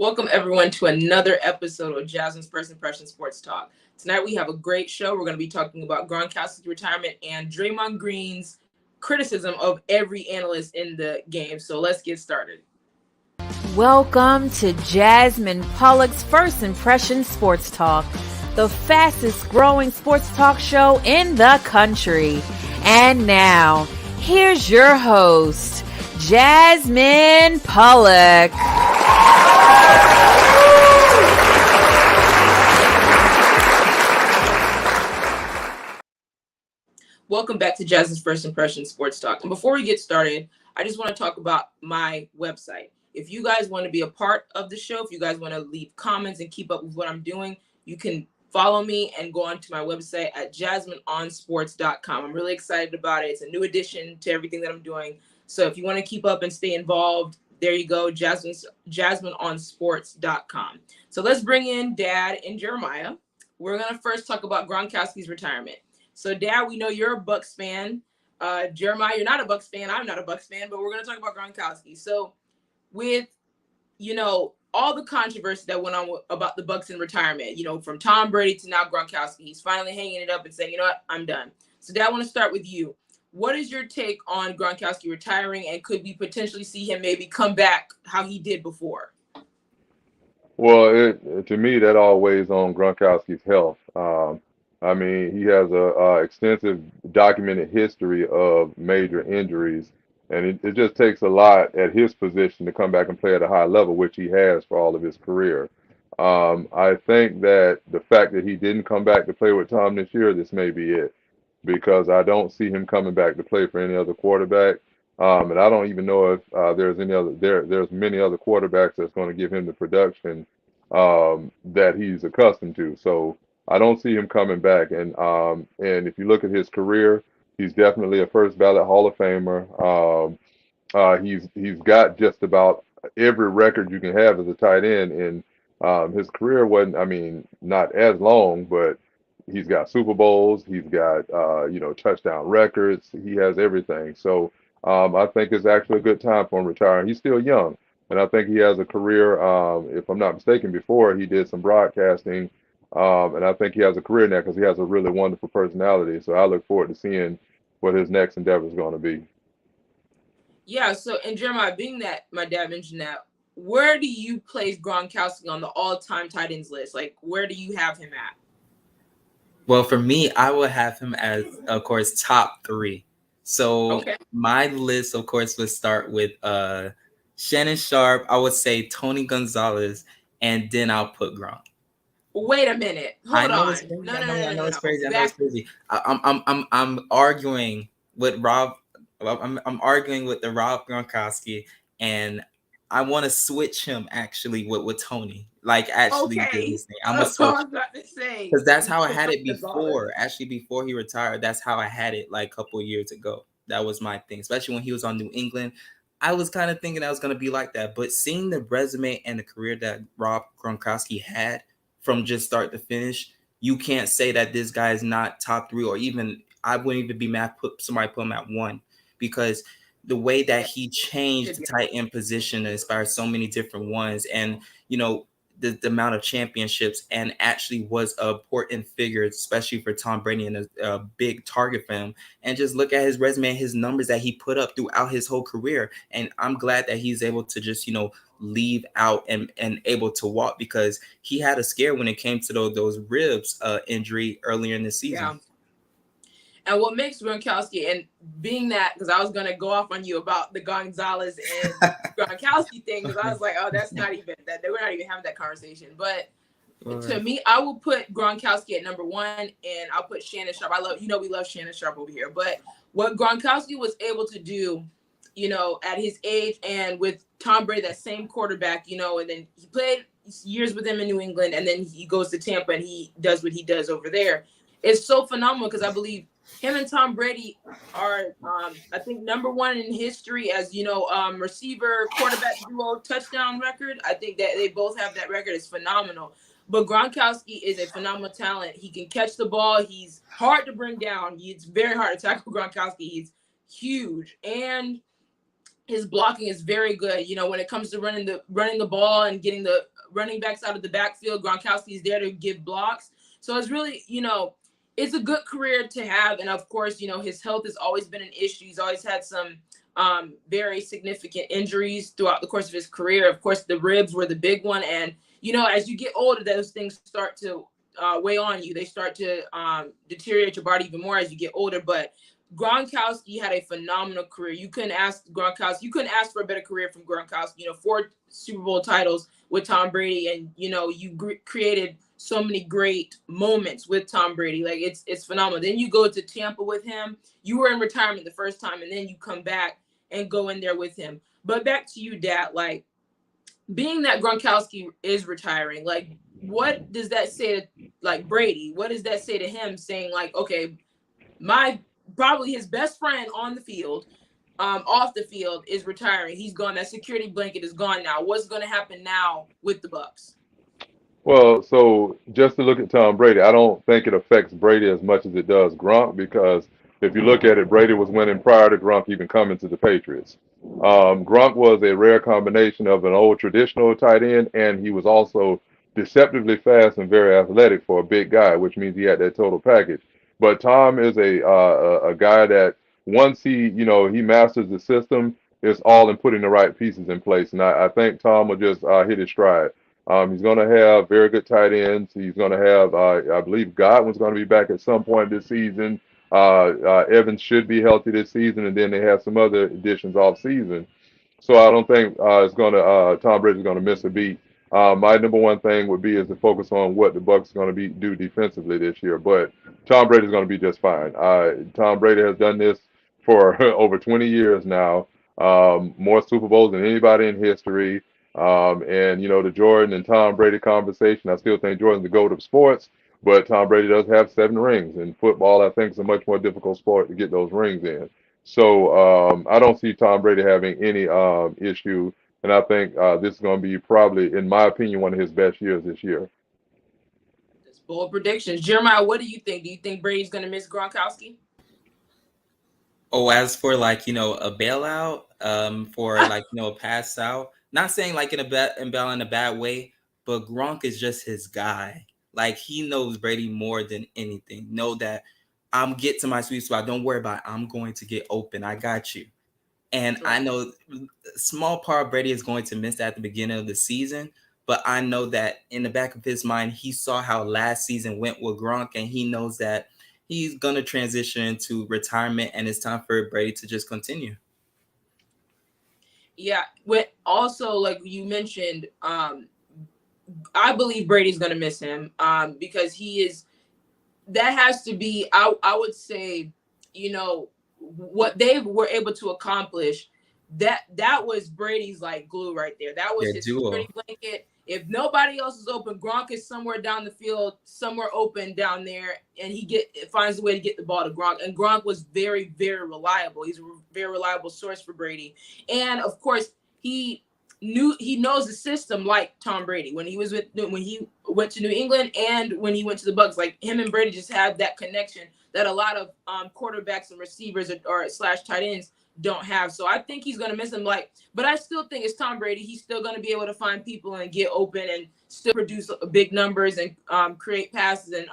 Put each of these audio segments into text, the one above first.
Welcome everyone to another episode of Jasmine's First Impression Sports Talk. Tonight we have a great show. We're going to be talking about Gronkowski's retirement and Draymond Green's criticism of every analyst in the game. So let's get started. Welcome to Jasmine Pollock's First Impression Sports Talk, the fastest growing sports talk show in the country. And now, here's your host, Jasmine Pollock. Welcome back to Jasmine's First Impression Sports Talk. And before we get started, I just want to talk about my website. If you guys want to be a part of the show, if you guys want to leave comments and keep up with what I'm doing, you can follow me and go onto my website at jasmineonsports.com. I'm really excited about it. It's a new addition to everything that I'm doing. So if you want to keep up and stay involved, there you go, jasmineonsports.com. So let's bring in Dad and Jeremiah. We're going to first talk about Gronkowski's retirement. So, Dad, we know you're a Bucks fan. Jeremiah, you're not a Bucks fan. I'm not a Bucks fan, but we're going to talk about Gronkowski. So, with, all the controversy that went on about the Bucks in retirement, from Tom Brady to now Gronkowski, he's finally hanging it up and saying, you know what, I'm done. So, Dad, I want to start with you. What is your take on Gronkowski retiring, and could we potentially see him maybe come back how he did before? Well, to me, that all weighs on Gronkowski's health. He has a extensive documented history of major injuries, and it just takes a lot at his position to come back and play at a high level, which he has for all of his career. I think that the fact that he didn't come back to play with Tom this year, this may be it, because I don't see him coming back to play for any other quarterback. And I don't even know if there's many other quarterbacks that's going to give him the production that he's accustomed to. So I don't see him coming back. And if you look at his career, he's definitely a first ballot Hall of Famer. He's got just about every record you can have as a tight end. And his career wasn't, not as long, but he's got Super Bowls. He's got touchdown records. He has everything. So I think it's actually a good time for him retiring. He's still young, and I think he has a career. If I'm not mistaken, before he did some broadcasting. And I think he has a career now because he has a really wonderful personality. So I look forward to seeing what his next endeavor is going to be. Yeah, so, and Jeremiah, being that my dad mentioned that, where do you place Gronkowski on the all-time tight ends list? Like, where do you have him at? Well, for me, I would have him as, of course, top 3. So My list, of course, would start with Shannon Sharpe. I would say Tony Gonzalez, and then I'll put Gronk. Wait a minute. Hold on. No. I know it's crazy. I'm arguing with Rob. I'm arguing with the Rob Gronkowski, and I want to switch him actually with Tony. Like actually do this thing. I'm gonna switch because that's how I had it before. Actually, before he retired, that's how I had it like a couple of years ago. That was my thing, especially when he was on New England. I was kind of thinking I was gonna be like that, but seeing the resume and the career that Rob Gronkowski had from just start to finish, you can't say that this guy is not top 3, or even I wouldn't even be mad put him at 1, because the way that he changed the tight end position and inspired so many different ones, and the amount of championships, and actually was an important figure, especially for Tom Brady, and a big target for him. And just look at his resume and his numbers that he put up throughout his whole career. And I'm glad that he's able to just, leave out and able to walk, because he had a scare when it came to those ribs injury earlier in the season. Yeah. And what makes Gronkowski, and being that, because I was going to go off on you about the Gonzalez and Gronkowski thing, because I was like, oh, that's not even, that we're not even having that conversation. But to me, I will put Gronkowski at number 1, and I'll put Shannon Sharpe. we love Shannon Sharpe over here. But what Gronkowski was able to do, at his age, and with Tom Brady, that same quarterback, and then he played years with him in New England, and then he goes to Tampa and he does what he does over there. It's so phenomenal, because I believe him and Tom Brady are, I think, number 1 in history as, receiver quarterback duo touchdown record. I think that they both have that record. It's phenomenal. But Gronkowski is a phenomenal talent. He can catch the ball. He's hard to bring down. It's very hard to tackle Gronkowski. He's huge. And his blocking is very good. You know, when it comes to running the ball and getting the running backs out of the backfield, Gronkowski is there to give blocks. So it's really, you know, it's a good career to have. And of course, you know, his health has always been an issue. He's always had some very significant injuries throughout the course of his career. Of course, the ribs were the big one. And, you know, as you get older, those things start to weigh on you. They start to deteriorate your body even more as you get older. But Gronkowski had a phenomenal career. You couldn't ask for a better career from Gronkowski. You know, 4 Super Bowl titles with Tom Brady, and you know, you created so many great moments with Tom Brady. Like it's phenomenal. Then you go to Tampa with him. You were in retirement the first time, and then you come back and go in there with him. But back to you, Dad. Like, being that Gronkowski is retiring, like, what does that say to, like, Brady? What does that say to him, saying like, okay, probably his best friend on the field, off the field, is retiring. He's gone. That security blanket is gone now. What's going to happen now with the Bucs? Well, so just to look at Tom Brady, I don't think it affects Brady as much as it does Gronk, because if you look at it, Brady was winning prior to Gronk even coming to the Patriots. Gronk was a rare combination of an old traditional tight end, and he was also deceptively fast and very athletic for a big guy, which means he had that total package. But Tom is a guy that once he masters the system, it's all in putting the right pieces in place. And I think Tom will just hit his stride. He's going to have very good tight ends. He's going to have, I believe Godwin's going to be back at some point this season. Evans should be healthy this season, and then they have some other additions off season. So I don't think Tom Brady's going to miss a beat. My number one thing would be is to focus on what the Bucs are going to do defensively this year. But Tom Brady's going to be just fine. Tom Brady has done this for over 20 years now, more Super Bowls than anybody in history. And, you know, the Jordan and Tom Brady conversation, I still think Jordan's the GOAT of sports, but Tom Brady does have 7 rings. In football, I think it's a much more difficult sport to get those rings in. So I don't see Tom Brady having any issue. And I think this is going to be probably, in my opinion, one of his best years this year. That's bold predictions. Jeremiah, what do you think? Do you think Brady's going to miss Gronkowski? Oh, as for, like, you know, a bailout, for, like, you know, a pass out, not saying like in a bad way, but Gronk is just his guy. Like, he knows Brady more than anything. Know that I'm get to my sweet spot. Don't worry about it. I'm going to get open. I got you. And I know a small part of Brady is going to miss that at the beginning of the season, but I know that in the back of his mind, he saw how last season went with Gronk, and he knows that he's going to transition into retirement, and it's time for Brady to just continue. Yeah, also, like you mentioned, I believe Brady's going to miss him because that has to be, I would say, you know, what they were able to accomplish, that was Brady's like glue right there. That was his security blanket. If nobody else is open, Gronk is somewhere down the field, somewhere open down there, and he finds a way to get the ball to Gronk. And Gronk was very, very reliable. He's a very reliable source for Brady. And of course, he knows the system like Tom Brady when he went to New England and when he went to the Bucs. Like, him and Brady just have that connection that a lot of quarterbacks and receivers or / tight ends don't have. So I think he's going to miss him. But I still think it's Tom Brady. He's still going to be able to find people and get open and still produce big numbers and create passes and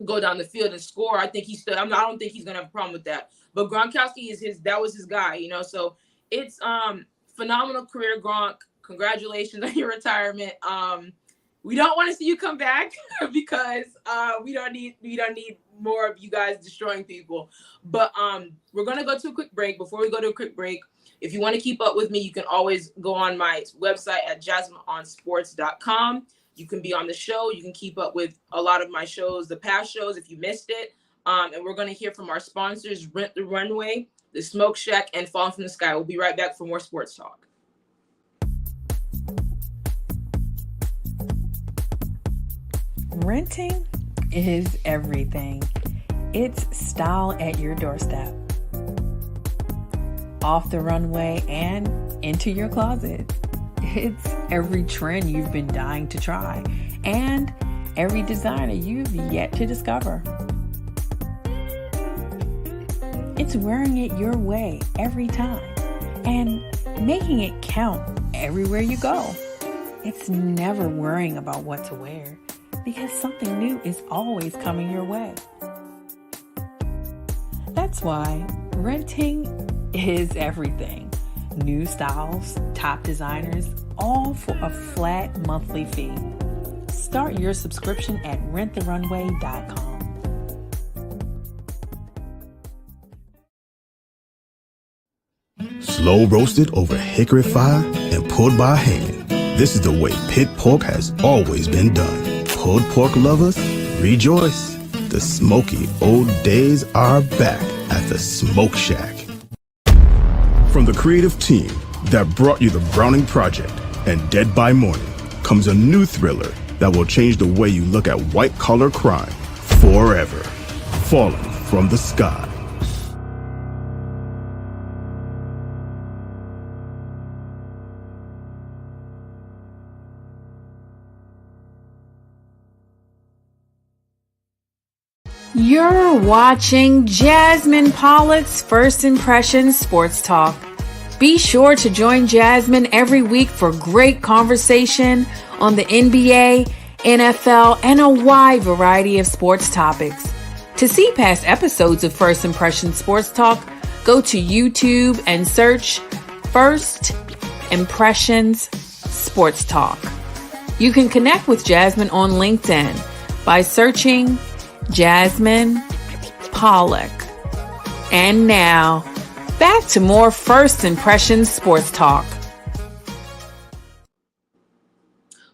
go down the field and score. I think I don't think he's going to have a problem with that. But Gronkowski that was his guy, you know. So it's phenomenal career, Gronk. Congratulations on your retirement. We don't want to see you come back because we don't need more of you guys destroying people. But we're going to go to a quick break. Before we go to a quick break, if you want to keep up with me, you can always go on my website at jasmineonsports.com. You can be on the show. You can keep up with a lot of my shows, the past shows, if you missed it. And we're going to hear from our sponsors, Rent the Runway, The Smoke Shack, and Falling from the Sky. We'll be right back for more sports talk. Renting is everything. It's style at your doorstep. Off the runway and into your closet. It's every trend you've been dying to try and every designer you've yet to discover. It's wearing it your way every time. and making it count everywhere you go. It's never worrying about what to wear because something new is always coming your way. That's why renting is everything. New styles, top designers, all for a flat monthly fee. Start your subscription at renttherunway.com. Slow roasted over hickory fire and pulled by hand. This is the way pit pork has always been done. Pulled pork lovers, rejoice. The smoky old days are back at the Smoke Shack. From the creative team that brought you the Browning Project and Dead by Morning comes a new thriller that will change the way you look at white-collar crime forever. Falling from the Sky. You're watching Jasmine Pollock's First Impressions Sports Talk. Be sure to join Jasmine every week for great conversation on the NBA, NFL, and a wide variety of sports topics. To see past episodes of First Impressions Sports Talk, go to YouTube and search First Impressions Sports Talk. You can connect with Jasmine on LinkedIn by searching Jasmine Pollock. And now, back to more First Impressions Sports Talk.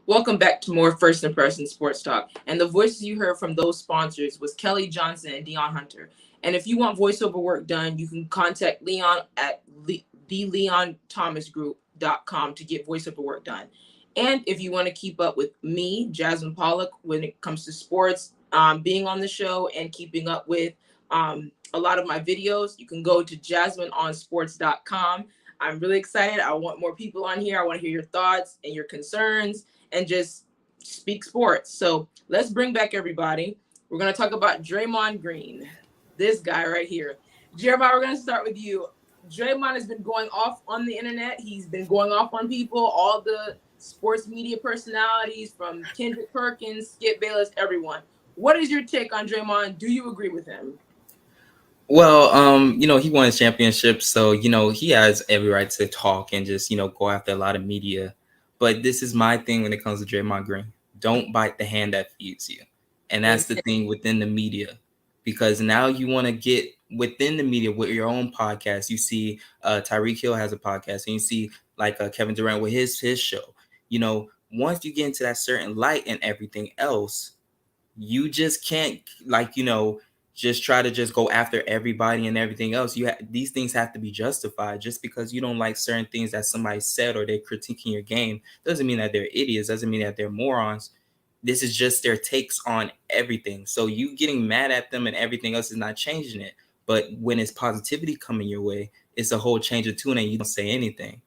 Welcome back to more First Impressions Sports Talk. And the voices you heard from those sponsors was Kelly Johnson and Dion Hunter. And if you want voiceover work done, you can contact Leon at theleonthomasgroup.com to get voiceover work done. And if you want to keep up with me, Jasmine Pollock, when it comes to sports, being on the show and keeping up with a lot of my videos, you can go to jasmineonsports.com. I'm really excited. I want more people on here. I want to hear your thoughts and your concerns and just speak sports. So let's bring back everybody. We're going to talk about Draymond Green, this guy right here. Jeremiah, we're going to start with you. Draymond has been going off on the internet. He's been going off on people, all the sports media personalities from Kendrick Perkins, Skip Bayless, everyone. What is your take on Draymond? Do you agree with him? Well, he won his championship, so, he has every right to talk and just, go after a lot of media. But this is my thing when it comes to Draymond Green. Don't bite the hand that feeds you. And that's the thing within the media, because now you want to get within the media with your own podcast. You see Tyreek Hill has a podcast, and you see like Kevin Durant with his show. Once you get into that certain light and everything else, you just can't just try to just go after everybody and everything else. These things have to be justified. Just because you don't like certain things that somebody said or they're critiquing your game doesn't mean that they're idiots, doesn't mean that they're morons. This is just their takes on everything. So you getting mad at them and everything else is not changing it. But when it's positivity coming your way, it's a whole change of tune and you don't say anything.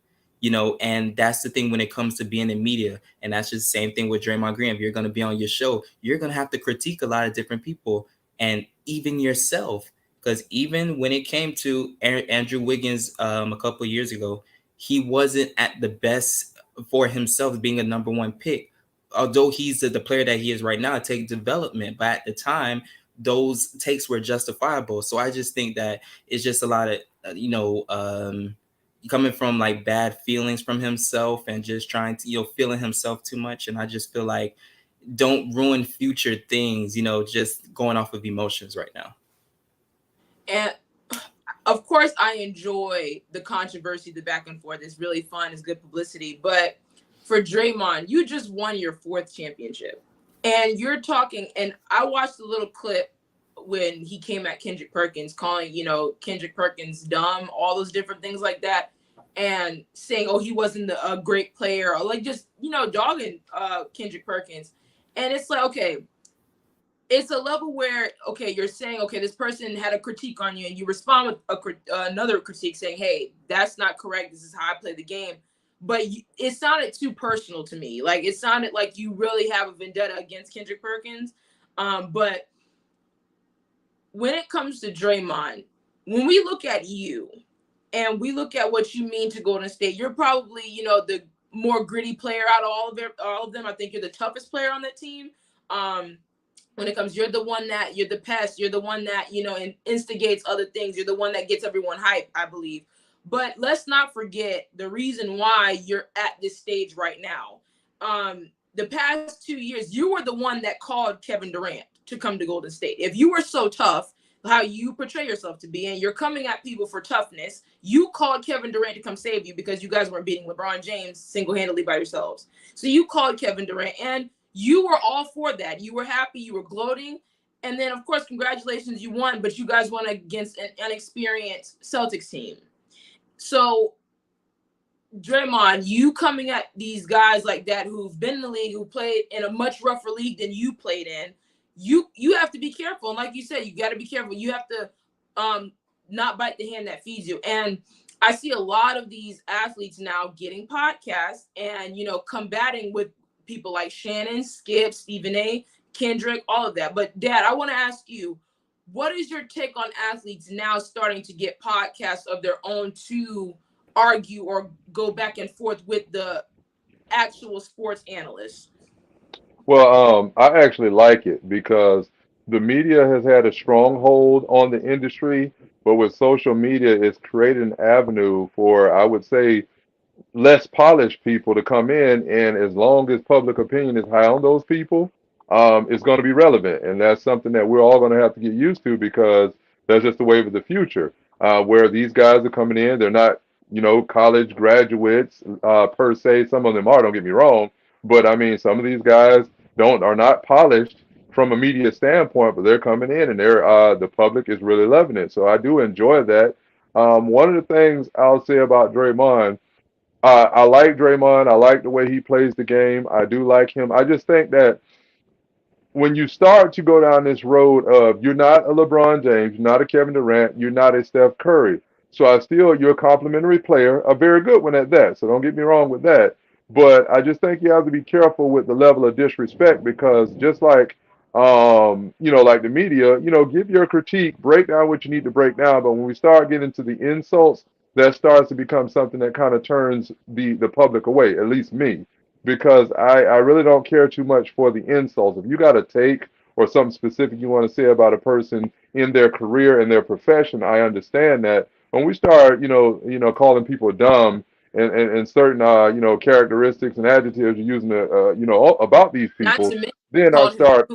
And that's the thing when it comes to being in media. And that's just the same thing with Draymond Green. If you're going to be on your show, you're going to have to critique a lot of different people and even yourself. Because even when it came to Andrew Wiggins a couple of years ago, he wasn't at the best for himself being a number one pick. Although he's the player that he is right now, take development. But at the time, those takes were justifiable. So I just think that it's just a lot of, coming from like bad feelings from himself and just trying to, feeling himself too much. And I just feel like don't ruin future things, just going off of emotions right now. And of course, I enjoy the controversy, the back and forth. It's really fun. It's good publicity. But for Draymond, you just won your 4th championship. And you're talking, and I watched a little clip when he came at Kendrick Perkins, calling, Kendrick Perkins dumb, all those different things like that, and saying, oh, he wasn't a great player, or like just, dogging Kendrick Perkins. And it's like, okay, it's a level where, okay, you're saying, okay, this person had a critique on you, and you respond with another critique saying, hey, that's not correct. This is how I play the game. But it sounded too personal to me. Like, it sounded like you really have a vendetta against Kendrick Perkins. But when it comes to Draymond, when we look at you, and we look at what you mean to Golden State, you're probably, the more gritty player out of all of them. I think you're the toughest player on that team. When it comes, you're the pest, you're the one that, instigates other things. You're the one that gets everyone hyped, I believe. But let's not forget the reason why you're at this stage right now. The past 2 years, you were the one that called Kevin Durant to come to Golden State. If you were so tough, how you portray yourself to be, and you're coming at people for toughness, you called Kevin Durant to come save you because you guys weren't beating LeBron James single-handedly by yourselves. So you called Kevin Durant, and you were all for that. You were happy, you were gloating, and then, of course, congratulations, you won, but you guys won against an inexperienced Celtics team. So, Draymond, you coming at these guys like that who've been in the league, who played in a much rougher league than you played in, you have to be careful. And like you said, you got to be careful. You have to not bite the hand that feeds you. And I see a lot of these athletes now getting podcasts and, combating with people like Shannon, Skip, Stephen A., Kendrick, all of that. But Dad, I want to ask you, what is your take on athletes now starting to get podcasts of their own to argue or go back and forth with the actual sports analysts? Well, I actually like it because the media has had a stronghold on the industry, but with social media, it's created an avenue for, I would say, less polished people to come in, and as long as public opinion is high on those people, it's going to be relevant, and that's something that we're all going to have to get used to because that's just the wave of the future. Where these guys are coming in, they're not, college graduates per se. Some of them are, don't get me wrong, but I mean, some of these guys are not polished from a media standpoint, but they're coming in and the public is really loving it. So I do enjoy that. One of the things I'll say about Draymond. I like Draymond. I like the way he plays the game. I do like him. I just think that when you start to go down this road of you're not a LeBron James, you're not a Kevin Durant, you're not a Steph Curry. So you're a complimentary player, a very good one at that. So don't get me wrong with that. But I just think you have to be careful with the level of disrespect because just like, like the media, give your critique, break down what you need to break down. But when we start getting to the insults, that starts to become something that kind of turns the public away, at least me, because I really don't care too much for the insults. If you got a take or something specific you want to say about a person in their career and their profession, I understand that. When we start, calling people dumb and certain, characteristics and adjectives you're using, about these Not people, to mention, then I start,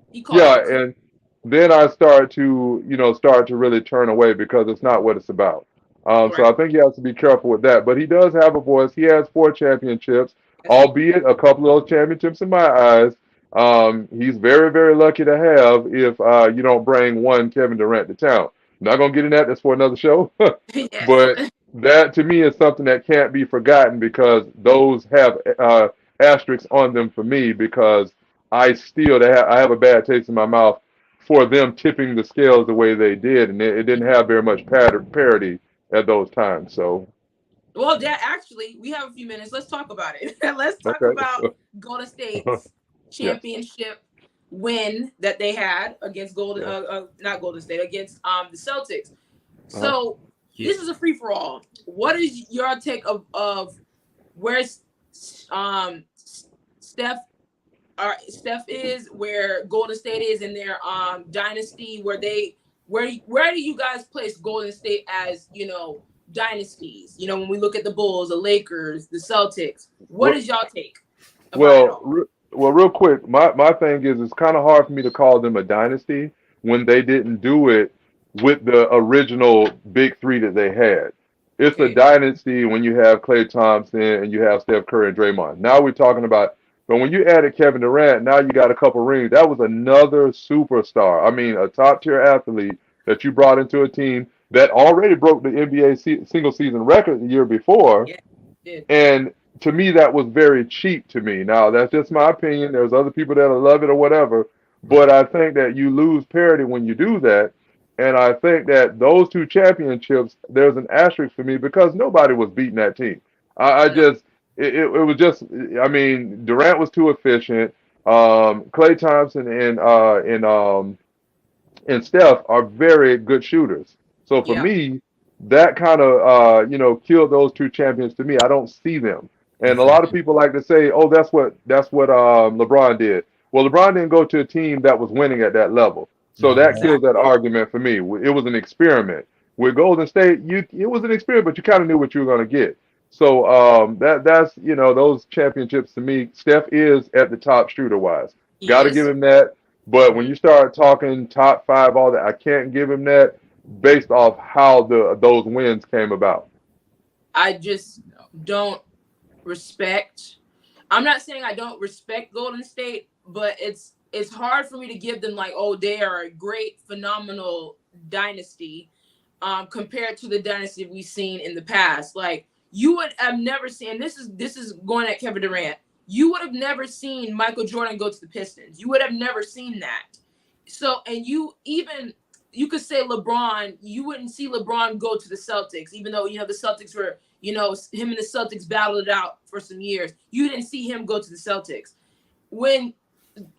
he called yeah, him and then I start to really turn away because it's not what it's about. So I right. think he has to be careful with that. But he does have a voice. He has 4 championships, albeit a couple of those championships in my eyes. He's very, very lucky to have if you don't bring one Kevin Durant to town. Not gonna get in that. That's for another show. Yes. But that to me is something that can't be forgotten because those have asterisks on them for me because I have a bad taste in my mouth for them tipping the scales the way they did, and it didn't have very much parity at those times. So, Well, Dad, actually, we have a few minutes. Let's talk about it. Let's talk okay. about Golden State's Yes. championship win that they had against not Golden State, against the Celtics. So this is a free for all. What is your take of where Steph is, where Golden State is in their dynasty? Where do you guys place Golden State as dynasties? When we look at the Bulls, the Lakers, the Celtics, what is y'all take about it all? Well, real quick, my thing is it's kind of hard for me to call them a dynasty when they didn't do it with the original big three that they had. It's a dynasty when you have Klay Thompson and you have Steph Curry and Draymond. Now we're talking about, but when you added Kevin Durant, now you got a couple rings. That was another superstar. I mean, a top tier athlete that you brought into a team that already broke the NBA single season record the year before. Yeah. And to me, that was very cheap to me. Now, that's just my opinion. There's other people that'll love it or whatever. But I think that you lose parity when you do that. And I think that those 2 championships, there's an asterisk for me because nobody was beating that team. It was just, I mean, Durant was too efficient. Klay Thompson and Steph are very good shooters. So for me, that kind of killed those two champions to me. I don't see them. And a lot of Exactly. people like to say, "Oh, that's what LeBron did." Well, LeBron didn't go to a team that was winning at that level, so No, that no. kills that argument for me. It was an experiment with Golden State. It was an experiment, but you kind of knew what you were going to get. So that's those championships to me. Steph is at the top shooter wise. He Got to give is. him that. But when Mhm. you start talking top five, all that, I can't give him that based off how those wins came about. I just don't respect. I'm not saying I don't respect Golden State, but it's hard for me to give them like, oh, they are a great, phenomenal dynasty, compared to the dynasty we've seen in the past. Like you would have never seen. This is going at Kevin Durant. You would have never seen Michael Jordan go to the Pistons. You would have never seen that. So, and you could say LeBron, you wouldn't see LeBron go to the Celtics, even though, the Celtics were, him and the Celtics battled it out for some years. You didn't see him go to the Celtics. When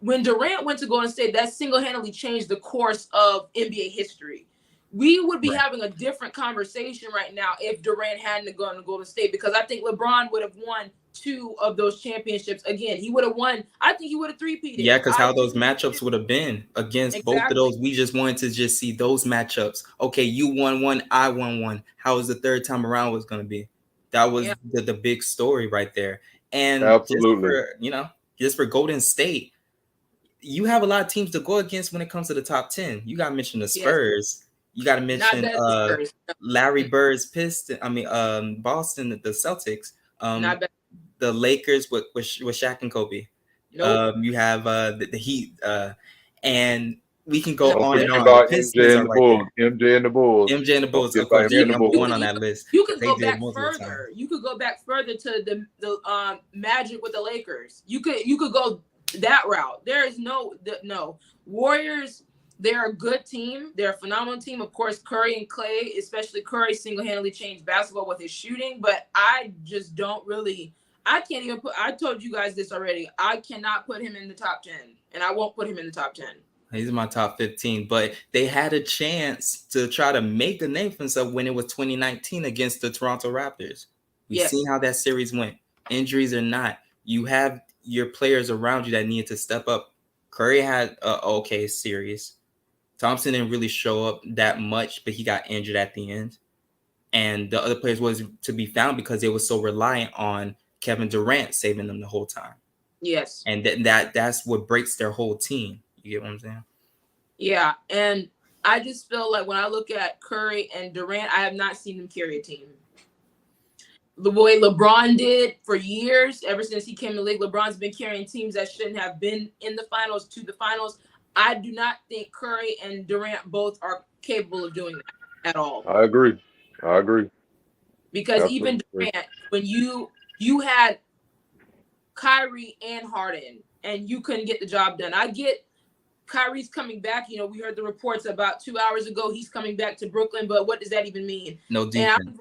Durant went to Golden State, that single-handedly changed the course of NBA history. We would be Right. having a different conversation right now if Durant hadn't gone to Golden State, because I think LeBron would have won 2 of those championships again. He would have won. I think he would have three-peated. Yeah, because I how those think matchups would have been against both of exactly. those. We just wanted to just see those matchups. Okay, you won one, I won one. How was the third time around was going to be? That was Yeah. the big story right there. And Absolutely. just for Golden State, you have a lot of teams to go against when it comes to the top 10. You got to mention the Yes. Spurs. You got to Not mention bad the Spurs. Larry Bird's Pistons. Boston, the Celtics. Not bad. The Lakers with Shaq and Kobe. Nope. You have the Heat, and we can go Don't on and forget on. The about Pistons MJ are and the right Bulls. there. MJ and the Bulls. MJ and the Don't Bulls, forget of course, about they're MJ and the number Bulls. one on that list. You could They go did back most of the time. further. You could go back further to the Magic with the Lakers. You could go that route. There is no Warriors. They're a good team. They're a phenomenal team. Of course, Curry and Clay, especially Curry, single-handedly changed basketball with his shooting. But I just don't really. I can't even put. I told you guys this already. I cannot put him in the top 10, and I won't put him in the top 10. He's in my top 15, but they had a chance to try to make a name for themselves when it was 2019 against the Toronto Raptors. We've Yes. seen how that series went. Injuries or not, you have your players around you that need to step up. Curry had an okay series. Thompson didn't really show up that much, but he got injured at the end. And the other players wasn't to be found because they were so reliant on Kevin Durant saving them the whole time. Yes. And that's what breaks their whole team. You get what I'm saying? Yeah, and I just feel like when I look at Curry and Durant, I have not seen them carry a team. The way LeBron did for years, ever since he came in the league, LeBron's been carrying teams that shouldn't have been in the finals to the finals. I do not think Curry and Durant both are capable of doing that at all. I agree. Because Absolutely. even Durant, when you had Kyrie and Harden and you couldn't get the job done. I get Kyrie's coming back. We heard the reports about 2 hours ago. He's coming back to Brooklyn, but what does that even mean? No And defense.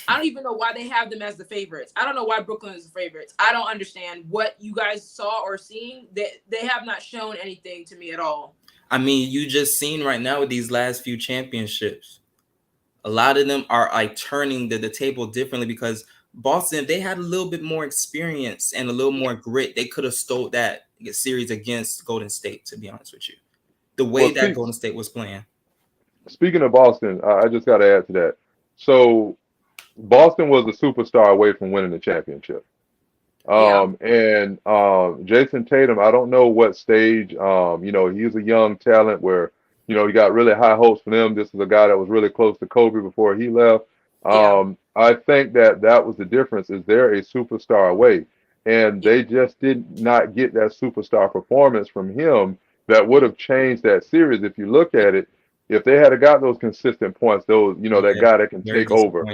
I don't even know why they have them as the favorites. I don't know why Brooklyn is the favorites. I don't understand what you guys saw or seeing. They have not shown anything to me at all. I mean, you just seen right now with these last few championships, a lot of them are like turning the table differently because Boston, if they had a little bit more experience and a little more grit, they could have stole that series against Golden State, to be honest with you. The way that Golden State was playing. Speaking of Boston, I just got to add to that. So Boston was a superstar away from winning the championship. And Jason Tatum, I don't know what stage, he's a young talent where, he got really high hopes for them. This is a guy that was really close to Kobe before he left. I think that was the difference, is they're a superstar away. And they just did not get that superstar performance from him that would have changed that series. If you look at it, if they had got those consistent points, that guy that can take over.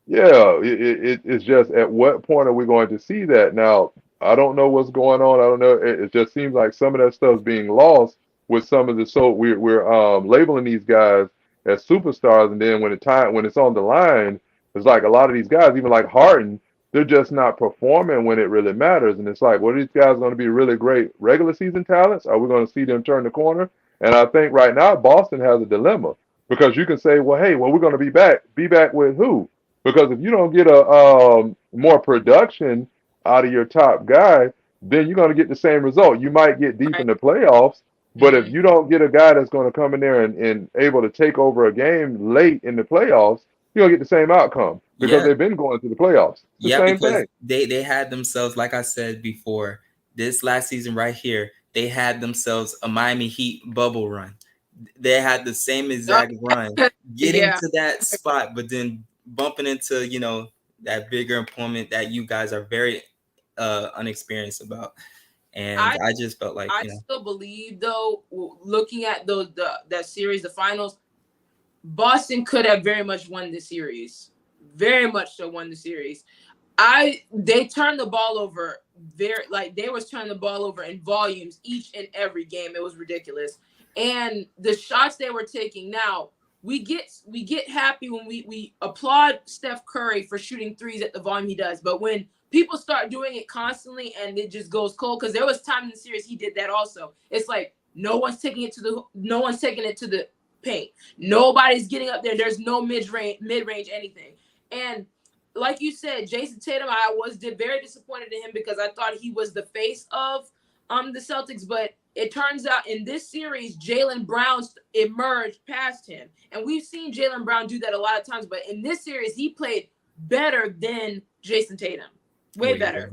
Yeah, it's just at what point are we going to see that? Now, I don't know what's going on. I don't know. It just seems like some of that stuff's being lost with some of the. So we're labeling these guys as superstars, and then when it's on the line, it's like a lot of these guys, even like Harden, they're just not performing when it really matters. And it's like, well, these guys are going to be really great regular season talents. Are we going to see them turn the corner? And I think right now Boston has a dilemma. because you can say, well, hey, well, we're going to be back. Be back with who? Because if you don't get a more production out of your top guy, then you're going to get the same result. You might get deep in Right. the playoffs, but if Mhm. you don't get a guy that's going to come in there and able to take over a game late in the playoffs, you're going to get the same outcome because Yeah, they've been going to the playoffs. It's the yeah, same because thing. they had themselves, like I said before, this last season right here, they had themselves a Miami Heat bubble run. They had the same exact run, getting Yeah. to that spot, but then bumping into, that bigger employment that you guys are very unexperienced about. And I I just felt like, I still believe though, looking at that series, the finals, Boston could have very much won the series. Very much so won the series. They turned the ball over they was turning the ball over in volumes each and every game. It was ridiculous. And the shots they were taking now, we get happy when we applaud Steph Curry for shooting threes at the volume he does. But when people start doing it constantly and it just goes cold, because there was time in the series he did that also. It's like no one's taking it to the paint. Nobody's getting up there. There's no mid-range anything. And like you said, Jason Tatum, I was very disappointed in him because I thought he was the face of the Celtics, but it turns out in this series, Jaylen Brown emerged past him. And we've seen Jaylen Brown do that a lot of times, but in this series, he played better than Jason Tatum. Way better.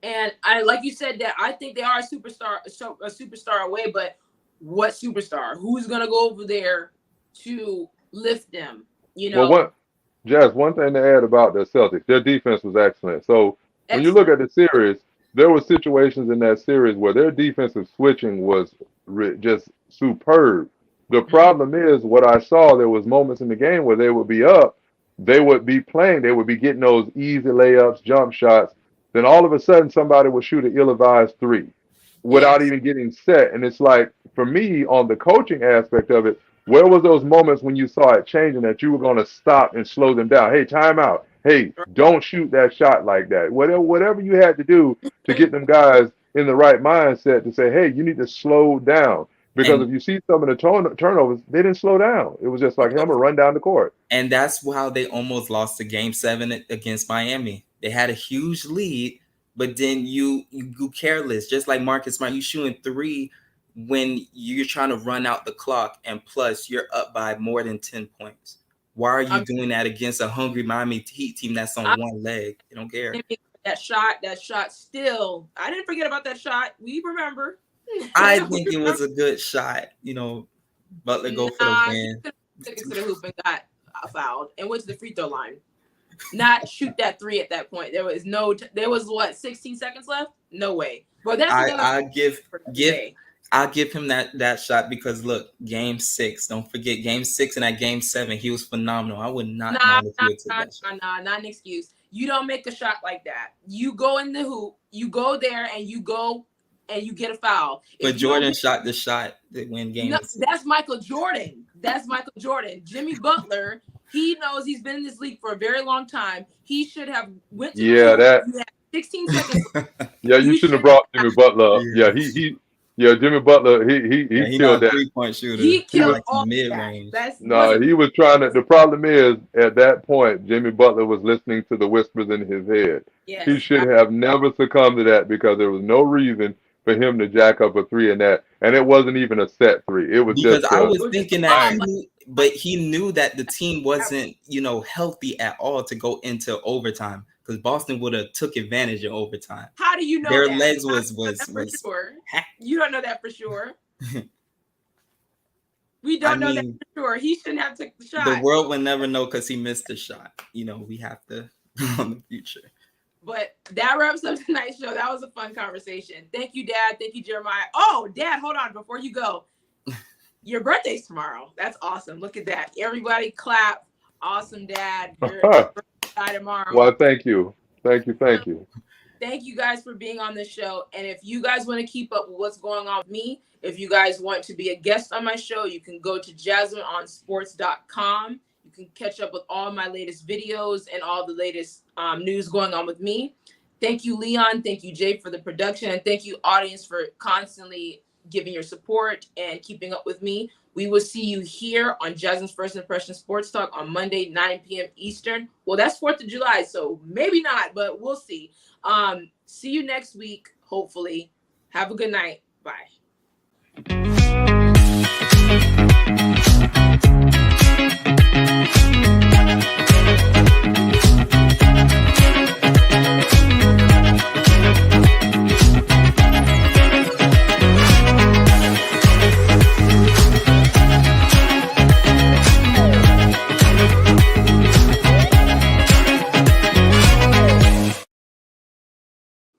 And like you said, that I think they are a superstar away, but what superstar? Who's gonna go over there to lift them? Well, one thing to add about the Celtics, their defense was excellent. So when you look Excellent. at the series, there were situations in that series where their defensive switching was just superb. The problem is what I saw, there was moments in the game where they would be up, they would be playing, they would be getting those easy layups, jump shots. Then all of a sudden somebody would shoot an ill-advised three without Yes. even getting set. And it's like, for me, on the coaching aspect of it, where was those moments when you saw it changing that you were going to stop and slow them down? Hey, time out. Hey, don't shoot that shot like that. Whatever you had to do to get them guys in the right mindset to say, hey, you need to slow down. Because and if you see some of the turnovers, they didn't slow down. It was just like, hey, I'm going to run down the court. and that's how they almost lost the game 7 against Miami. They had a huge lead, but then you go careless, just like Marcus Smart. You shooting three when you're trying to run out the clock, and plus you're up by more than 10 points. Why are you doing that against a hungry Miami Heat team that's on one leg? You don't care. That shot still. I didn't forget about that shot. We remember. I think it was a good shot. Butler go for the win. He took it to the hoop and got fouled and went to the free throw line. Not shoot that three at that point. There was what, 16 seconds left? No way. Well, that's I give him that shot because look, game 6. Don't forget game 6 and that game 7. He was phenomenal. I would not mind if you took that shot. Not an excuse. You don't make a shot like that. You go in the hoop. You go there and you get a foul. But Jordan shot the shot that win games. No, that's Michael Jordan. Jimmy Butler. He knows he's been in this league for a very long time. He should have went to you had 16 seconds. You shouldn't have brought Jimmy Butler up. Jimmy Butler, he killed that. 3-point shooter. He killed like all mid-range. He was trying to. The problem is, at that point, Jimmy Butler was listening to the whispers in his head. Yes, he should have never succumbed to that because there was no reason for him to jack up a three in that, and it wasn't even a set three. It was because just. I was thinking that, he knew that the team wasn't, healthy at all to go into overtime. Because Boston would have took advantage of overtime. How do you know their that? legs was sure. You don't know that for sure. We don't know that for sure. He shouldn't have took the shot. The world will never know because he missed the shot. We have to on the future. But that wraps up tonight's show. That was a fun conversation. Thank you, Dad. Thank you, Jeremiah. Oh, Dad, hold on before you go. Your birthday's tomorrow. That's awesome. Look at that. Everybody clap. Awesome, Dad. Your birthday tomorrow. Well, thank you. Thank you. Thank you guys for being on this show. And if you guys want to keep up with what's going on with me, if you guys want to be a guest on my show, you can go to JasmineOnSports.com. You can catch up with all my latest videos and all the latest news going on with me. Thank you, Leon. Thank you, Jay, for the production. And thank you, audience, for constantly giving your support and keeping up with me. We will see you here on Jasmine's First Impression Sports Talk on Monday, 9 p.m. Eastern. Well, that's 4th of July, so maybe not, but we'll see. See you next week, hopefully. Have a good night. Bye.